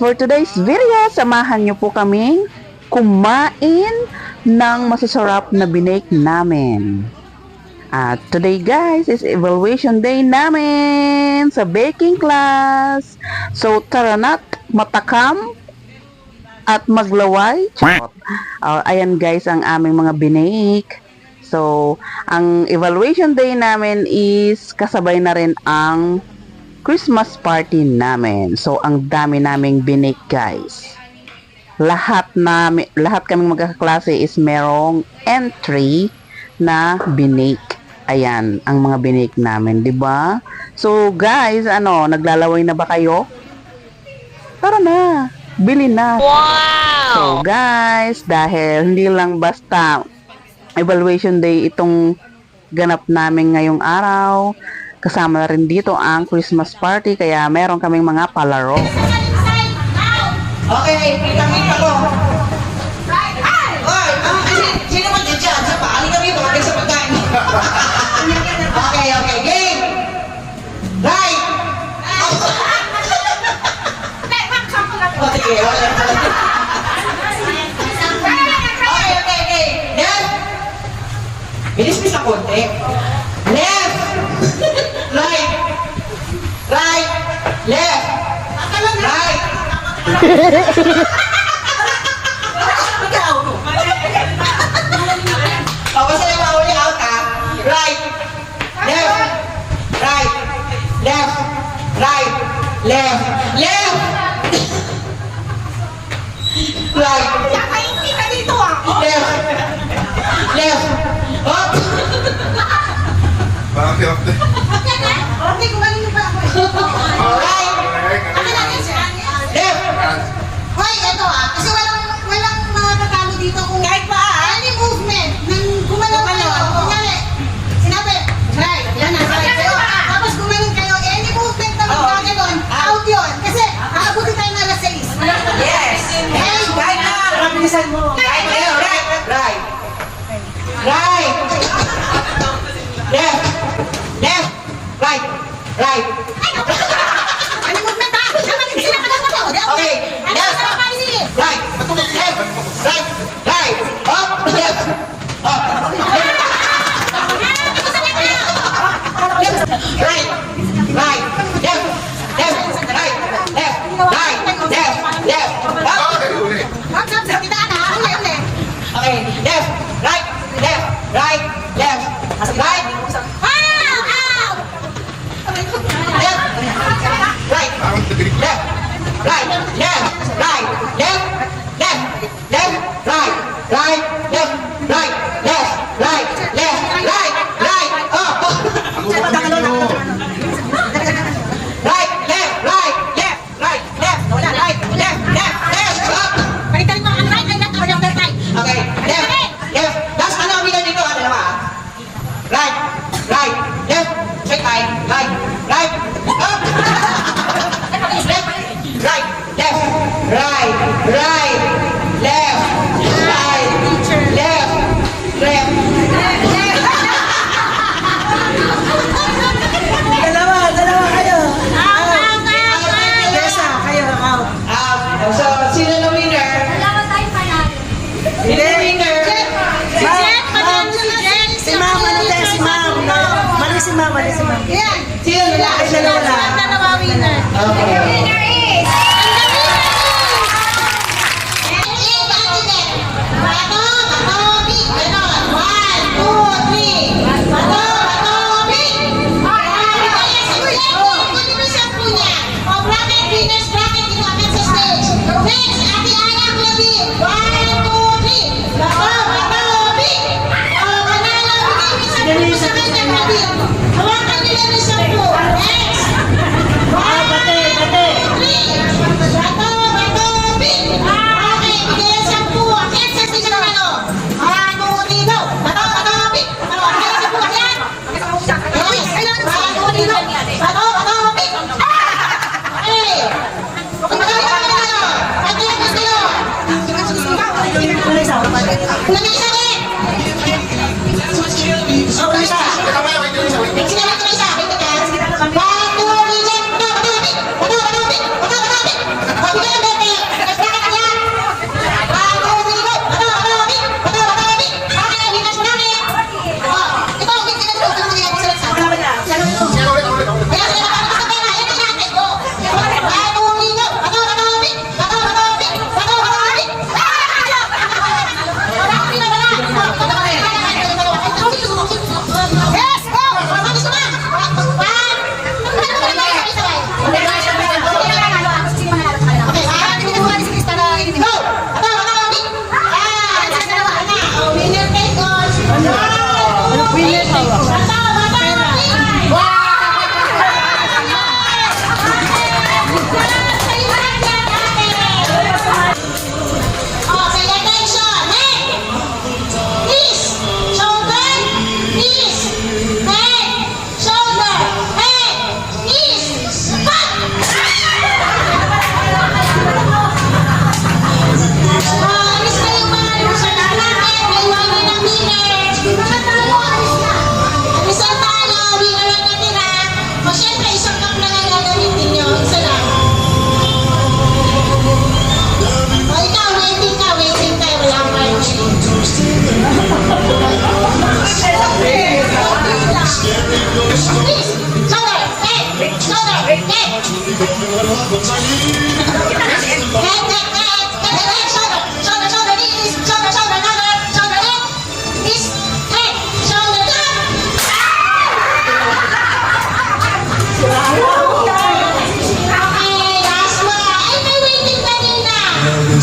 for today's video, samahan niyo po kaming kumain ng masasarap na binake namin. At today guys is evaluation day namin sa baking class. So tara na't matakam at maglaway. Ayan guys ang aming mga binake. So ang evaluation day namin is kasabay na rin ang Christmas party namin. So ang dami naming binake guys. Lahat kaming magkakaklase is merong entry na binake. Ayan, ang mga binake namin, 'di ba? So guys, naglalaway na ba kayo? Tara na, bili na. Wow! So guys, dahil hindi lang basta evaluation day itong ganap namin ngayong araw, kasama na rin dito ang Christmas party, kaya meron kaming mga palaro. Okay, kita ko. Oy, sino man dyan? Sa paali kami, tumagay sa pagkain. Okay, game! Right! Oh, sige, wala. Okay. Left! Bilis-bilis na konti. Left! Right! Right! Left! Right! Basta yung mahuli out ha. Right. Left. Right. Left. Right. Left. Left. Right. Left. Left. Up. Bakit? Right. Left. Hoy, ito kasi walang mga tatalo dito kung kahit pa any movement nang gumalaw kayo. Kunyari, sinabi, right, yan na, right kayo. Tapos gumaling kayo, any movement na magkaganon, out yun. Kasi aabutin tayo ng alas 6. Yes. Right na. Mabilisan mo. Right. Right. Right. Right. Left. Left. Right. Right. Any movement ha? Dapat hindi sila pala mo. Okay. Left. Right. Left. Right. Right. Up. Left. Up. Right. Right. Left. Left. Right. Left. Right. Left. Left. Up. Okay. Left. Right. Left. Right. Left. Right. Left. Right. Left. Right. Left. Right. Left. Left. Left. Right. Right. Left. Right. Left. Right. Left. Right. Right. Up. Right. Left. Right. Left. Right. Left. Right. Left. Left. Left. Up. Okay. Left. Left. Last bilang dito dalawa. Right. Right. Left. Check right. Right. Right. Up. Left. Right. Left. Right. Right. Left. Right. Left. Left. Dalawa kayo. Yesa, kayo out. So, sino na winner? Sino na winner? Si Ma'am, Mali si Ma'am. Sino na Okay. Hawakan nila ng 10. Next! 1,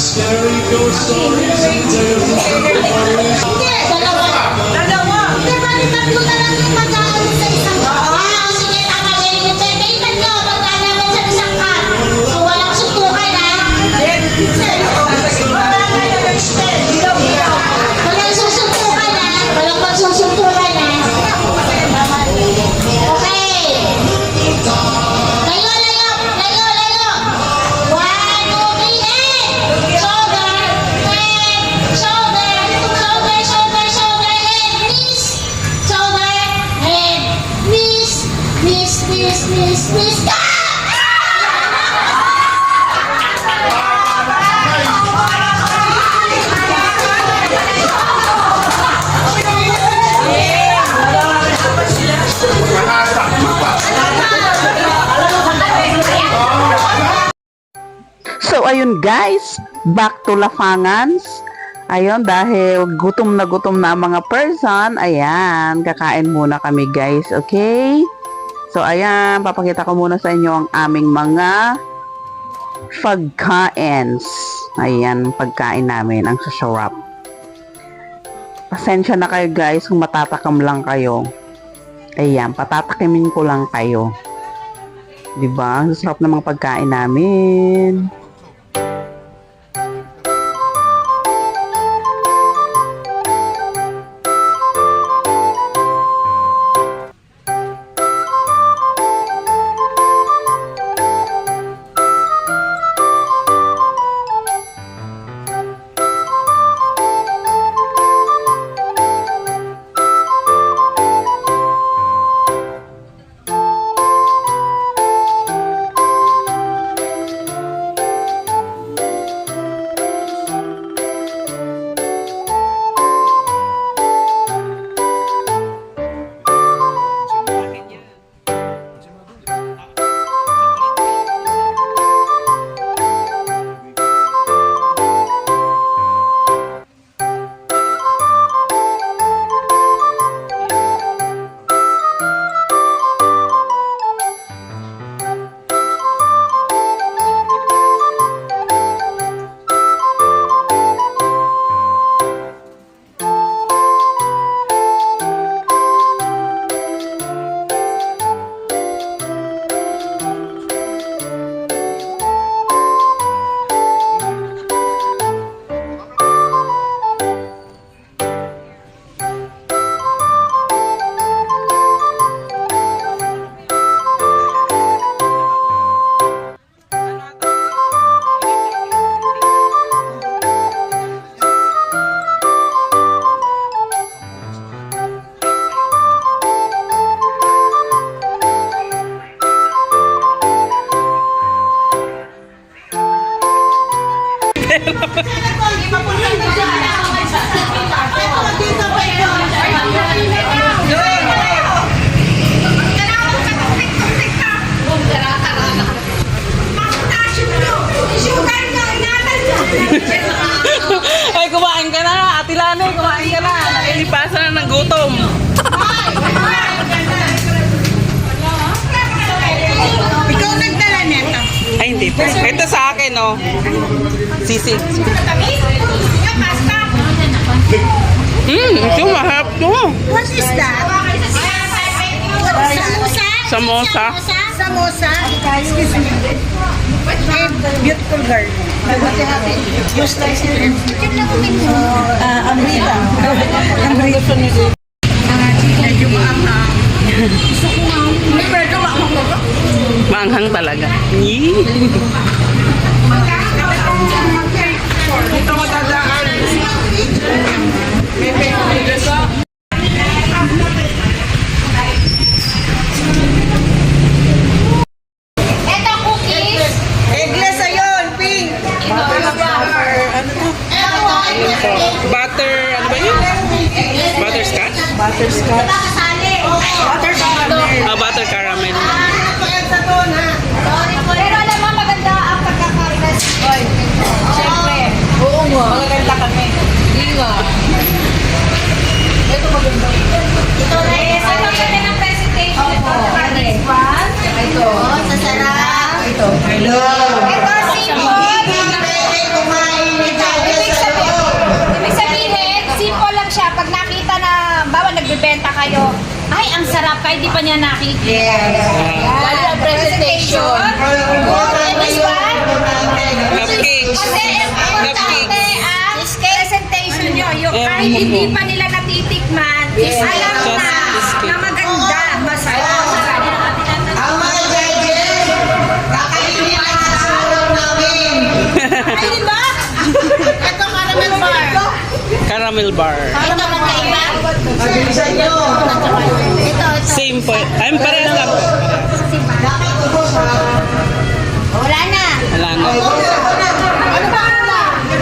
Scary ghost stories and tales of memories. Dalawa. Hindi, bali tatlo na lang yung mag-aaral sa isang car. Sige, tama din. Entertainment nyo, magkalaman sa isang car. So, walang suntukan, ha? Walang susuntukan, ha? Walang magsusuntukan, ha? Okay. Layo, layo. Layo, layo. 1, 2, 3, and shoulder, head, shoulder, shoulder, shoulder, shoulder, head, knees, shoulder, head, knees, knees, knees, knees, knees. So, ayun guys, back to Lafangans. Ayun, dahil gutom na ang mga person, ayan, kakain muna kami guys, okay? So, ayan, papakita ko muna sa inyo ang aming mga pagkains. Ayan, pagkain namin, ang sasarap. Pasensya na kayo guys kung matatakam lang kayo. Ayan, patatakimin ko lang kayo. Diba? Ang sarap ng mga pagkain namin. Ay, kumain ka na. Ate Lani, kumain ka na. Nakilipasan na ng gutom. Ikaw nagdala nito. Ay, hindi pa. Ito sa akin, oh. Sisi. Ito mahap to. What is that? Samosa. Samosa. Excuse me. Beautiful girl. Amrita. Amrita. Medyo maanghang. Medyo maanghang. Maanghang talaga. Yee. Ito matadaan. Ito cookies. Eggless ayun, pink. Butter, ano ba yun? Butterscotch? Butterscotch. Kasali. Butter caramel. Ah, butter caramel. Pagkat sa doon ha. Pero ito? Hello. Ito, simple. Hindi ka pwede kumain ng judges sa loob. Ibig sabihin, simple lang siya. Pag nakita na, bawa nagbebenta kayo, ay, ang sarap, kahit di pa niya nakikita. Yes. Lalo ang presentation. And this one, Cupcakes. kasi importante ang presentation nyo. Yung kahit hindi pa nila natitikman, alam na maganda, masarap. Ang mga judges, kakainin ang sarap namin. Ay, di ba? Ito, caramel bar. Caramel bar. Ito, magkaiba. Mabilisan nyo. Ito. Same po. Ay, parehas lang. Dapat ubos ha. Wala na. Wala na. Ano ba?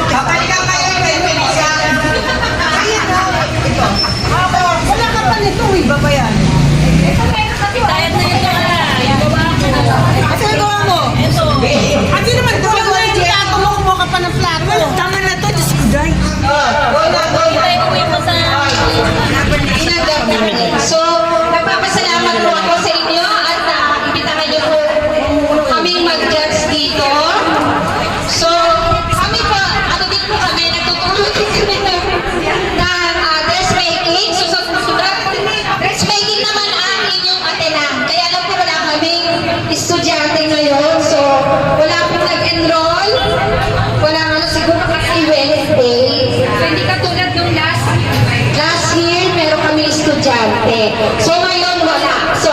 Kapag ka kayo kay Melissa. Wala ka pa nito, iba ba yan? Diet na ito. Kasi nagawa mo? Ito. Hindi naman ito. Nagawa yung plato mo, kumuha ka pa ng plato. Tama na to, Diyos ko, day. Uwi mo sa... So, nagpapasalamat po ako sa inyo at imbitahan niyo po kaming mag-judge dito. So, kami po, ano din po kami, nagtutulong din kami ng dressmaking. So, dressmaking naman ang inyong atenang. Kaya lang po wala kaming estudyante ngayon. So, wala pong nag-enroll. Wala nga siguro kasi Wednesday. So, hindi katulad nung last year, meron kami estudyante. So ngayon wala. So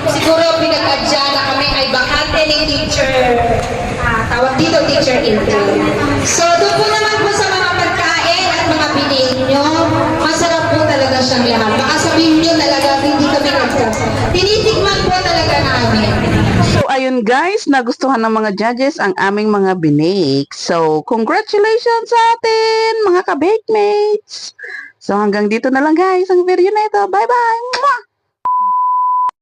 siguro pinag-adya na kami ay bakante ng teacher. Tawag dito teacher intern. So doon po naman po sa mga pagkain at mga bilhin nyo, masarap po talaga siyang lahat. Baka sabihin nyo talaga hindi kami tinitikman po talaga namin. So, ayun guys, nagustuhan ng mga judges ang aming mga binake. So, congratulations sa atin, mga ka-bakemates! So, hanggang dito na lang guys ang video na ito. Bye-bye! Mwah!